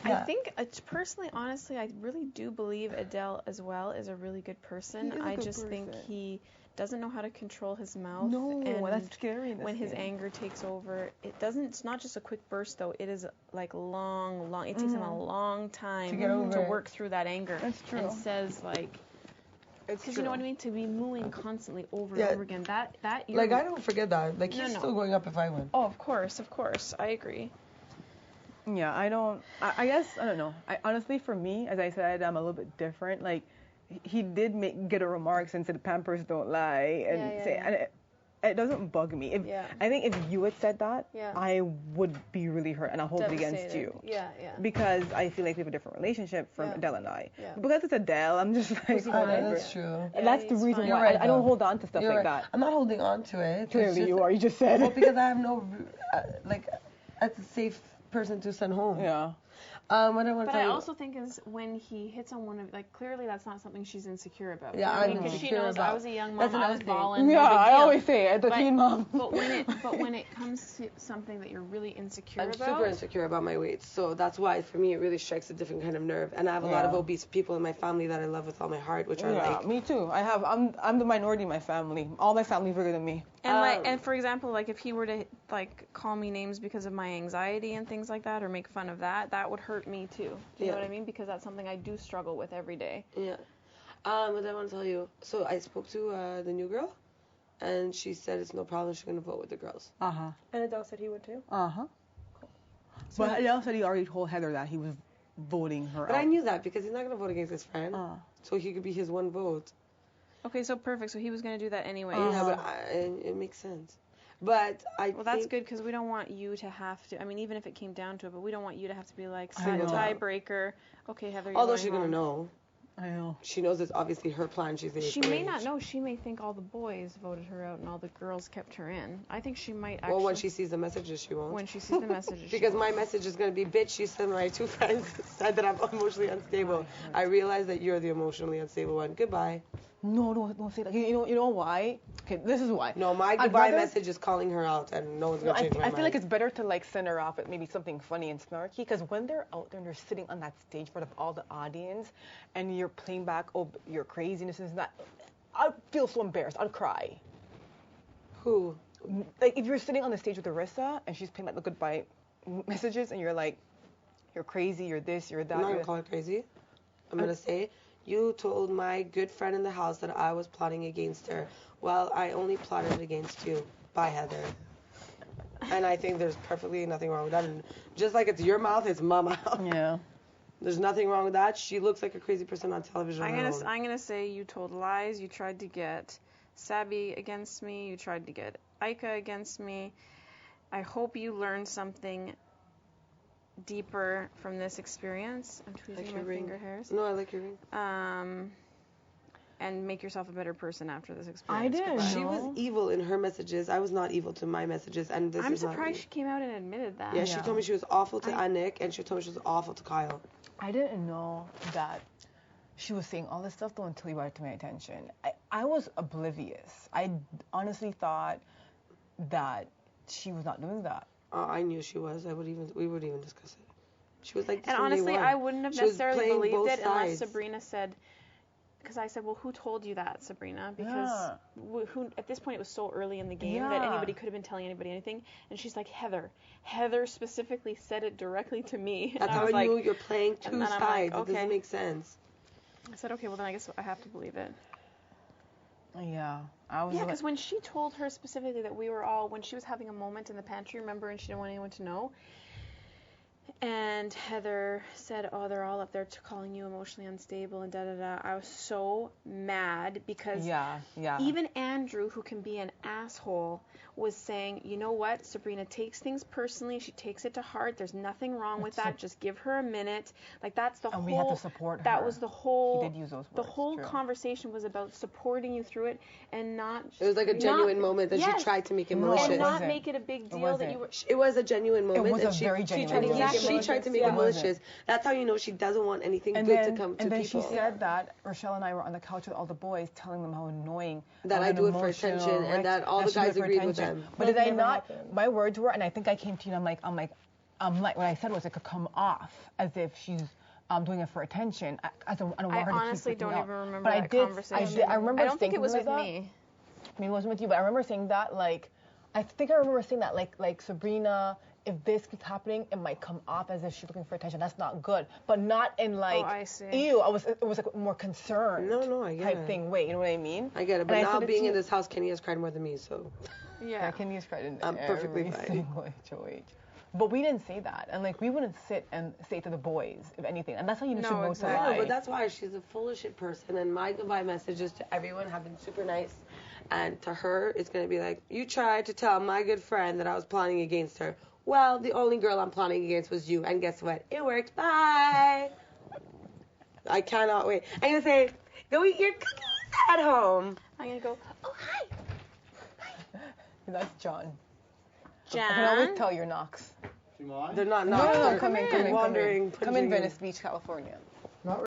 I think, personally, honestly, I really do believe Adele as well is a really good person. I just think he doesn't know how to control his mouth. No, and that's scary. When his anger takes over, it's not just a quick burst though. It is like long. It takes him a long time to work through that anger. That's true. And says like, because you know what I mean, to be mooing constantly over and over again. That like I don't forget that. Like he's still going up if I win. Oh, of course, I agree. Yeah, I guess I don't know. Honestly, for me, as I said, I'm a little bit different. Like he did get a remark and said Pampers don't lie, and and it doesn't bug me. I think if you had said that, I would be really hurt and I hold it against you. Yeah. Because I feel like we have a different relationship from Adele and I. Yeah. Because it's Adele, I'm just like, that's true. And that's the reason why I don't hold on to stuff like that. I'm not holding on to it. Clearly you are. You just said. Well, because I have no that's a safe person to send home. Yeah. What I want but to I also think is when he hits on one of clearly that's not something she's insecure about. Yeah, I know. Because she knows I was a young mom, I was balling. Yeah, I always say it, the teen mom. But when it comes to something that you're really insecure about. I'm super insecure about my weight, so that's why for me it really strikes a different kind of nerve. And I have a lot of obese people in my family that I love with all my heart, which are like. Me too. I'm the minority in my family. All my family bigger than me. And and for example, like if he were to call me names because of my anxiety and things like that, or make fun of that would hurt me too. Do you know what I mean? Because that's something I do struggle with every day. Yeah. But I want to tell you. So I spoke to the new girl, and she said it's no problem. She's gonna vote with the girls. And Adele said he would too. Cool. So but Adele said he already told Heather that he was voting her. But I knew that because he's not gonna vote against his friend. So he could be his one vote. Okay, so perfect. So he was going to do that anyway. Yeah, but it makes sense. But Well, that's good because we don't want you to have to. I mean, even if it came down to it, but we don't want you to have to be like tiebreaker. Okay, Heather. Although she's gonna know. I know. She knows it's obviously her plan. She's She may not know. She may think all the boys voted her out and all the girls kept her in. I think she might actually. Well, when she sees the messages, she won't. When she sees the messages. Because my message is gonna be, bitch. She said my two friends said that I'm emotionally unstable. I realize that you're the emotionally unstable one. Goodbye. No, don't say that. You know why? Okay, this is why. No, my goodbye message is calling her out, and no one's gonna change my mind. I feel like it's better to send her off with maybe something funny and snarky, because when they're out there and they're sitting on that stage in front of all the audience, and you're playing back, your craziness is that, I'd feel so embarrassed. I'd cry. Who? Like if you're sitting on the stage with Arissa and she's playing the goodbye messages, and you're like, you're crazy, you're this, you're that. I'm not gonna call her crazy. I'm gonna say. You told my good friend in the house that I was plotting against her. Well, I only plotted against you. Bye, Heather. And I think there's perfectly nothing wrong with that. And just like it's your mouth, it's my mouth. Yeah. There's nothing wrong with that. She looks like a crazy person on television. I'm gonna say you told lies. You tried to get Sabi against me. You tried to get Aika against me. I hope you learned something deeper from this experience. I'm tweezing my finger hairs. No, I like your ring. And make yourself a better person after this experience. I did. She was evil in her messages. I was not evil to my messages, and this I'm is surprised she came out and admitted that. Yeah, she told me she was awful to Anik, and she told me she was awful to Kyle. I didn't know that she was saying all this stuff though until you brought it to my attention. I was oblivious. I honestly thought that she was not doing that. I knew she was. We would even discuss it. She was like this. And honestly, I wouldn't have necessarily believed it unless Sabrina said. Because I said, well, who told you that, Sabrina? Because who at this point it was so early in the game that anybody could have been telling anybody anything. And she's like, Heather. Heather specifically said it directly to me. That's how I knew you're playing two sides. Like, okay. It doesn't make sense. I said, okay, well then I guess I have to believe it. Yeah, I was. Yeah, because when she told her specifically that we were all, when she was having a moment in the pantry, remember, and she didn't want anyone to know. And Heather said, oh, they're all up there calling you emotionally unstable and da-da-da. I was so mad because even Andrew, who can be an asshole, was saying, you know what, Sabrina takes things personally. She takes it to heart. There's nothing wrong with that. Just give her a minute. Like, that's the whole... And we have to support her. That was the whole... He did use those words. The whole conversation was about supporting you through it and not... It was like a genuine moment that she tried to make it malicious. And not make it a big deal that you were... It was a genuine moment. It was a very genuine moment. She tried to make it malicious. That's how you know she doesn't want anything good to come to people. And then she said that Rochelle and I were on the couch with all the boys telling them how annoying... That I do it for attention and that all the guys agreed with them. But did I not? My words were, and I think I came to you and like what I said was it could come off as if she's doing it for attention. I don't want her to honestly keep don't out. even remember But that conversation. I remember. I don't think it was with me. Maybe it wasn't with you, but I remember saying that like, I think I remember saying that like Sabrina, if this keeps happening, it might come off as if she's looking for attention. That's not good, but not in like, I see. Ew. It was like more concerned. No, I get type it. thing. Wait, you know what I mean? I get it, but now being in this house, Kenny has cried more than me, so. Yeah, Kenny has cried in I'm perfectly fine. HOH. But we didn't say that, and like we wouldn't sit and say it to the boys, if anything, and that's how you should know to lie. No, but that's why she's a full of shit person, and my goodbye messages to everyone have been super nice, and to her, it's gonna be like, you tried to tell my good friend that I was plotting against her. Well, the only girl I'm plotting against was you, and guess what? It worked. Bye. I cannot wait. I'm gonna say, go eat your cookies at home. I'm gonna go, oh hi. That's John. Jan? I can always tell your knocks. They're not knocks. No, come in. Wandering. Come in Venice Beach, California.